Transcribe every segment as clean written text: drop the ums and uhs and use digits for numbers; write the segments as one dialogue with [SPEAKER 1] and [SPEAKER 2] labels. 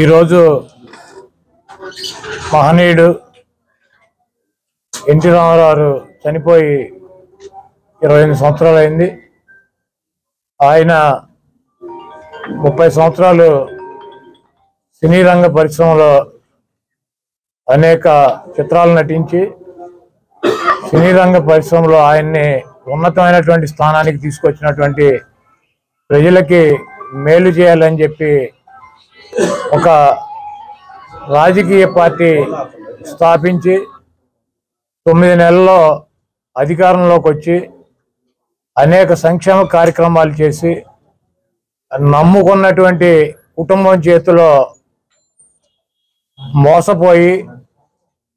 [SPEAKER 1] ఈరోజు మహనీయుడు ఎన్టీ రామారావు చనిపోయి 28 సంవత్సరాలు అయింది. ఆయన 30 సంవత్సరాలు సినీ రంగ పరిశ్రమలో అనేక చిత్రాలు నటించి సినీ రంగ పరిశ్రమలో ఆయన్ని ఉన్నతమైనటువంటి స్థానానికి తీసుకొచ్చినటువంటి ప్రజలకి మేలు చేయాలని చెప్పి ఒక రాజకీయ పార్టీ స్థాపించి 9 నెలల్లో అధికారంలోకి వచ్చి అనేక సంక్షేమ కార్యక్రమాలు చేసి నమ్ముకున్నటువంటి కుటుంబం చేతిలో మోసపోయి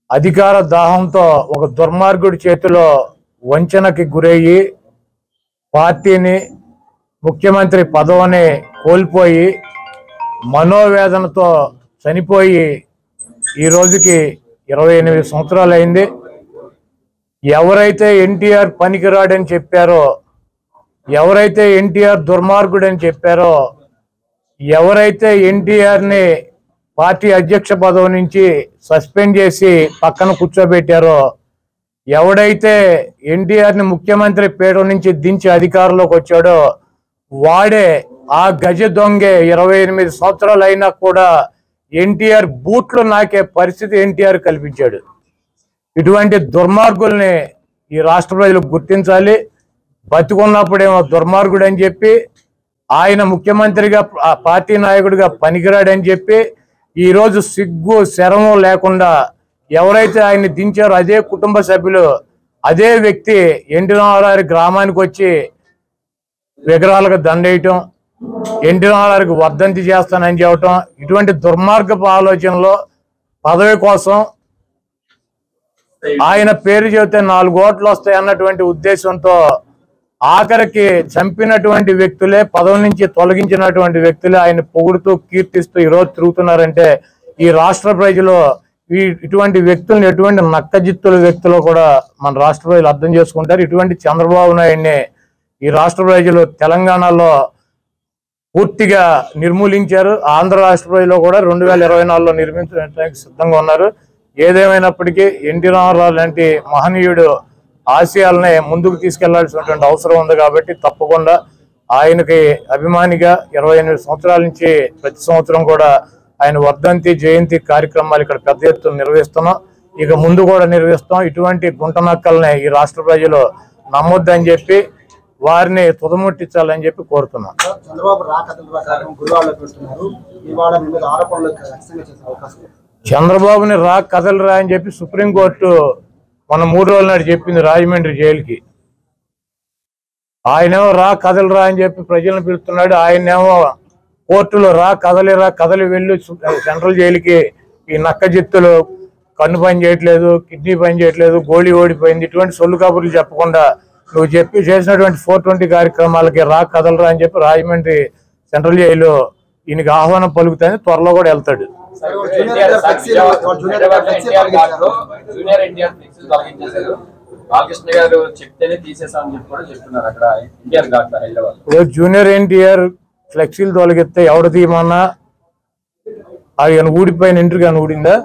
[SPEAKER 1] అధికార దాహంతో ఒక దుర్మార్గుడి చేతిలో వంచనకి గురయ్యి పార్టీని ముఖ్యమంత్రి పదవిని కోల్పోయి మనోవేదనతో చనిపోయి ఈ రోజుకి 28 సంవత్సరాలు అయింది. ఎవరైతే ఎన్టీఆర్ పనికిరాడని చెప్పారో, ఎవరైతే ఎన్టీఆర్ దుర్మార్గుడని చెప్పారో, ఎవరైతే ఎన్టీఆర్ని పార్టీ అధ్యక్ష పదవి నుంచి సస్పెండ్ చేసి పక్కన కూర్చోబెట్టారో, ఎవడైతే ఎన్టీఆర్ని ముఖ్యమంత్రి పీఠం నుంచి దించి అధికారంలోకి వచ్చాడో వాడే ఆ గజ దొంగే 28 సంవత్సరాలు అయినా కూడా ఎన్టీఆర్ బూట్లు నాకే పరిస్థితి ఎన్టీఆర్ కల్పించాడు. ఇటువంటి దుర్మార్గుల్ని ఈ రాష్ట్ర ప్రజలు గుర్తించాలి. బతికున్నప్పుడేమో దుర్మార్గుడు అని చెప్పి, ఆయన ముఖ్యమంత్రిగా ఆ పార్టీ నాయకుడిగా పనికిరాడని చెప్పి, ఈరోజు సిగ్గు శరమం లేకుండా ఎవరైతే ఆయన్ని దించారో అదే కుటుంబ సభ్యులు, అదే వ్యక్తి ఎన్టీ రామారావు గ్రామానికి వచ్చి విగ్రహాలకు దండేయటం, ఎన్టీ రామారావుకి వర్ధంతి చేస్తానని చెప్పటం, ఇటువంటి దుర్మార్గపు ఆలోచనలో పదవి కోసం ఆయన పేరు చెబితే 4 ఓట్లు వస్తాయి అన్నటువంటి ఉద్దేశంతో ఆఖరికి చంపినటువంటి వ్యక్తులే, పదవి నుంచి తొలగించినటువంటి వ్యక్తులే ఆయన పొగుడుతూ కీర్తిస్తూ ఈరోజు తిరుగుతున్నారంటే ఈ రాష్ట్ర ప్రజలు ఇటువంటి వ్యక్తులను ఎటువంటి నక్కజిత్తుల వ్యక్తులు కూడా మన రాష్ట్ర ప్రజలు అర్థం చేసుకుంటారు. ఇటువంటి చంద్రబాబు నాయుడిని ఈ రాష్ట్ర ప్రజలు తెలంగాణలో పూర్తిగా నిర్మూలించారు. ఆంధ్ర రాష్ట్ర ప్రజలు కూడా 2024లో నిర్మించడానికి సిద్ధంగా ఉన్నారు. ఏదేమైనప్పటికీ ఎన్టీ రామారావు లాంటి మహనీయుడు ఆశయాలని ముందుకు తీసుకెళ్లాల్సినటువంటి అవసరం ఉంది. కాబట్టి తప్పకుండా ఆయనకి అభిమానిగా 28 సంవత్సరాల నుంచి ప్రతి సంవత్సరం కూడా ఆయన వర్ధంతి జయంతి కార్యక్రమాలు ఇక్కడ పెద్ద ఎత్తున నిర్వహిస్తున్నాం. ఇక ముందు కూడా నిర్వహిస్తాం. ఇటువంటి గుంటనక్కల్ని ఈ రాష్ట్ర ప్రజలు నమ్మొద్దని చెప్పి వారిని తుదముట్టించాలని చెప్పి కోరుతున్నాం. చంద్రబాబుని రా కదలరా అని చెప్పి సుప్రీంకోర్టు మన 3 రోజుల నాడు చెప్పింది రాజమండ్రి జైలుకి. ఆయనేమో రా కదలరా అని చెప్పి ప్రజలను పిలుస్తున్నాడు. ఆయనేమో కోర్టులో రా కదలి వెళ్ళు సెంట్రల్ జైలుకి, ఈ నక్కజిత్తులు కన్ను పని చేయట్లేదు, కిడ్నీ పని చేయట్లేదు, గోళీ ఓడిపోయింది, ఇటువంటి సొల్లు కబుర్లు చెప్పకుండా నువ్వు చేసినటువంటి 420 కార్యక్రమాలకి రా కదలరా అని చెప్పి రాజమండ్రి సెంట్రల్ జైలు ఈయనకి ఆహ్వానం పలుకుతాయని త్వరలో కూడా వెళ్తాడు. జూనియర్ ఎన్టీఆర్ ఫ్లెక్సీలు తొలగిస్తే ఎవడు తీయమన్నా అవి ఊడిపోయిన ఇంటికి అని ఊడిందా?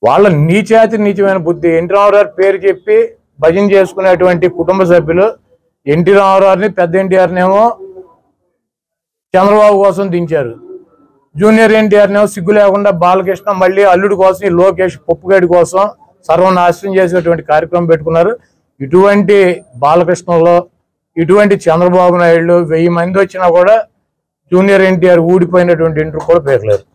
[SPEAKER 1] వాళ్ళ నీచమైన బుద్ధి. ఎన్టీ రామారావు పేరు చెప్పి భజన చేసుకునేటువంటి కుటుంబ సభ్యులు ఎన్టీ రామారావుని, పెద్ద ఎన్టీఆర్ని ఏమో చంద్రబాబు కోసం దించారు. జూనియర్ ఎన్టీఆర్నేమో సిగ్గు లేకుండా బాలకృష్ణ మళ్ళీ అల్లుడి కోసం, ఈ లోకేష్ పప్పుగడి కోసం సర్వనాశనం చేసేటువంటి కార్యక్రమం పెట్టుకున్నారు. ఇటువంటి బాలకృష్ణలో, ఇటువంటి చంద్రబాబు నాయుడు 1000 మంది వచ్చినా కూడా జూనియర్ ఎన్టీఆర్ ఊడిపోయినటువంటి ఇంటర్ కూడా పేర్లేరు.